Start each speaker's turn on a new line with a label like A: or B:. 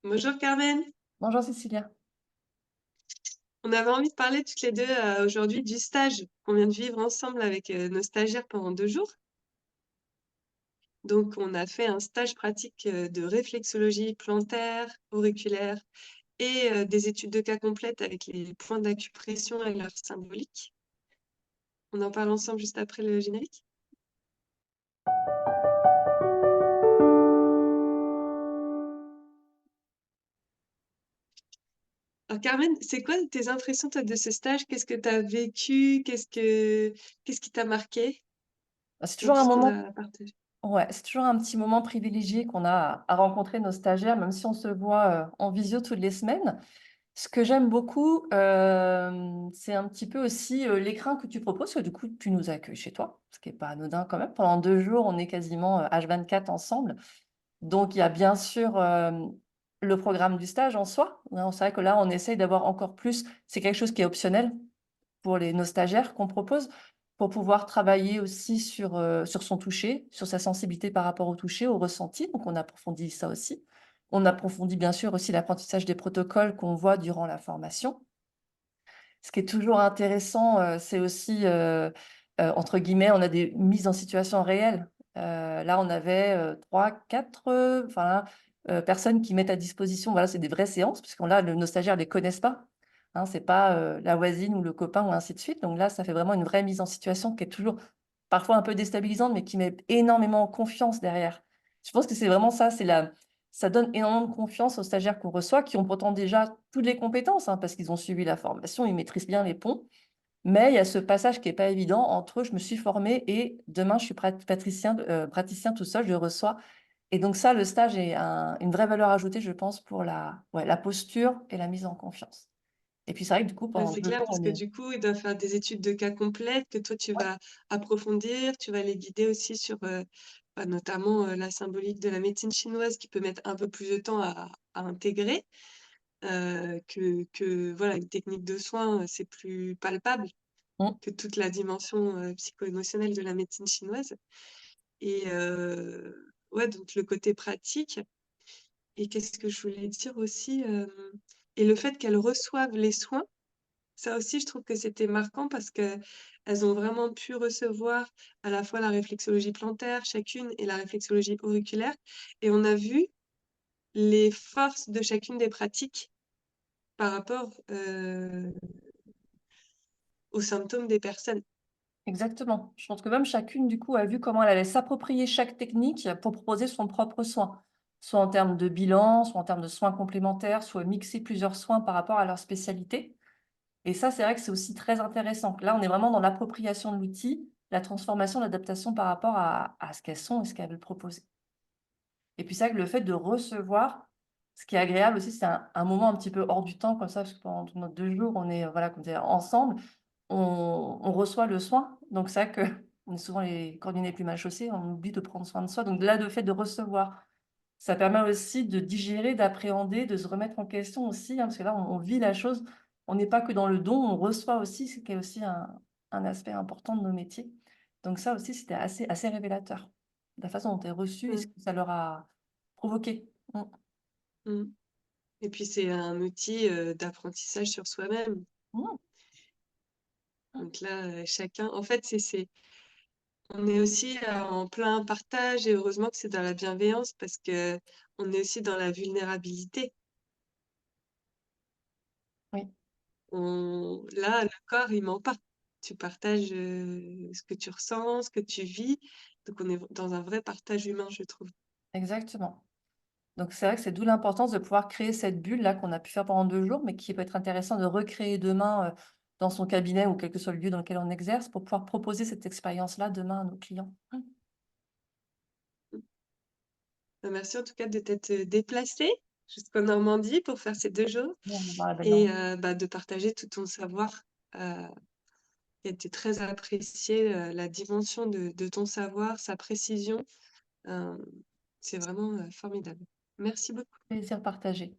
A: Bonjour Carmen,
B: Bonjour Cécilia.
A: on avait envie de parler toutes les deux aujourd'hui du stage qu'on vient de vivre ensemble avec nos stagiaires pendant 2 jours. Donc on a fait un stage pratique de réflexologie plantaire, auriculaire et des études de cas complètes avec les points d'acupression et leur symbolique. On en parle ensemble juste après le générique. Alors Carmen, c'est quoi tes impressions toi, de ce stage? Qu'est-ce que tu as vécu? Qu'est-ce qui t'a marqué
B: Bah, c'est
A: dans
B: toujours
A: tout
B: un
A: ce qu'on
B: moment
A: a partagé?
B: ouais, c'est toujours un petit moment privilégié qu'on a à rencontrer nos stagiaires, même si on se voit, en visio toutes les semaines. Ce que j'aime beaucoup, c'est un petit peu aussi, l'écrin que tu proposes, parce que du coup, tu nous accueilles chez toi, ce qui est pas anodin quand même. Pendant 2 jours, on est quasiment, H24 ensemble. Donc il y a bien sûr, le programme du stage en soi, hein. C'est vrai que là, on essaye d'avoir encore plus c'est quelque chose qui est optionnel pour nos stagiaires qu'on propose, pour pouvoir travailler aussi sur son toucher, sur sa sensibilité par rapport au toucher, au ressenti, donc on approfondit ça aussi. On approfondit bien sûr aussi l'apprentissage des protocoles qu'on voit durant la formation. Ce qui est toujours intéressant, c'est aussi, entre guillemets, on a des mises en situation réelles. Là, on avait, 3-4, enfin, personnes qui mettent à disposition voilà, c'est des vraies séances puisque là, nos stagiaires les connaissent pas, hein. C'est pas, la voisine ou le copain ou ainsi de suite. Donc là, ça fait vraiment une vraie mise en situation qui est toujours parfois un peu déstabilisante, mais qui met énormément en confiance derrière. Je pense que c'est vraiment ça, c'est la ça donne énormément de confiance aux stagiaires qu'on reçoit, qui ont pourtant déjà toutes les compétences, hein, parce qu'ils ont suivi la formation, ils maîtrisent bien les ponts. Mais il y a ce passage qui est pas évident entre: «Je me suis formé et demain je suis praticien tout seul, je reçois» et donc ça, le stage est une vraie valeur ajoutée, je pense, pour la posture et la mise en confiance. Et puis c'est vrai que du coup,
A: Ouais,
B: pendant
A: c'est
B: 2
A: clair
B: jours,
A: parce
B: on
A: que
B: est
A: du coup, ils doivent faire des études de cas complètes que toi tu
B: ouais,
A: vas approfondir, tu vas les guider aussi sur, notamment, la symbolique de la médecine chinoise qui peut mettre un peu plus de temps à intégrer, que voilà, une technique de soin, c'est plus palpable
B: mmh,
A: que toute la dimension, psycho-émotionnelle de la médecine chinoise et ouais, donc le côté pratique et qu'est-ce que je voulais dire aussi, et le fait qu'elles reçoivent les soins. Ça aussi, je trouve que c'était marquant parce qu'elles ont vraiment pu recevoir à la fois la réflexologie plantaire chacune et la réflexologie auriculaire et on a vu les forces de chacune des pratiques par rapport, aux symptômes des personnes.
B: exactement. Je pense que même chacune, du coup, a vu comment elle allait s'approprier chaque technique pour proposer son propre soin. Soit en termes de bilan, soit en termes de soins complémentaires, soit mixer plusieurs soins par rapport à leur spécialité. Et ça, c'est vrai que c'est aussi très intéressant. Là, on est vraiment dans l'appropriation de l'outil, la transformation, l'adaptation par rapport à ce qu'elles sont et ce qu'elles veulent proposer. Et puis c'est vrai que le fait de recevoir, ce qui est agréable aussi, c'est un moment un petit peu hors du temps comme ça, parce que pendant nos 2 jours, on est, voilà, comme je disais, ensemble. On reçoit le soin, donc c'est vrai qu'on est souvent les cordonniers les plus mal chaussés, on oublie de prendre soin de soi. Donc là, le fait de recevoir, ça permet aussi de digérer, d'appréhender, de se remettre en question aussi, hein, parce que là, on vit la chose. On n'est pas que dans le don, on reçoit aussi, ce qui est aussi un aspect important de nos métiers. Donc ça aussi, c'était assez révélateur. La façon dont tu es reçu et ce
A: Mmh,
B: que ça leur a provoqué. Mmh.
A: mmh et puis c'est un outil, d'apprentissage sur soi-même.
B: Mmh. Mmh.
A: Donc là, chacun en fait, on est aussi, en plein partage et heureusement que c'est dans la bienveillance parce qu'on est aussi dans la vulnérabilité.
B: Oui.
A: Là, le corps, il ment pas. Tu partages, ce que tu ressens, ce que tu vis, donc on est dans un vrai partage humain, je trouve.
B: Exactement. Donc c'est vrai que c'est d'où l'importance de pouvoir créer cette bulle-là qu'on a pu faire pendant 2 jours, mais qui peut être intéressant de recréer demain, dans son cabinet ou quel que soit le lieu dans lequel on exerce pour pouvoir proposer cette expérience-là demain à nos clients. Mmh.
A: Mmh. Bah, merci en tout cas de t'être, déplacée jusqu'en Normandie pour faire ces 2 jours
B: On va voir la belle
A: et
B: Normandie.
A: bah, de partager tout ton savoir, qui a été très apprécié, la dimension de ton savoir, sa précision, hem, c'est vraiment, formidable. Merci beaucoup.
B: Plaisir partagé.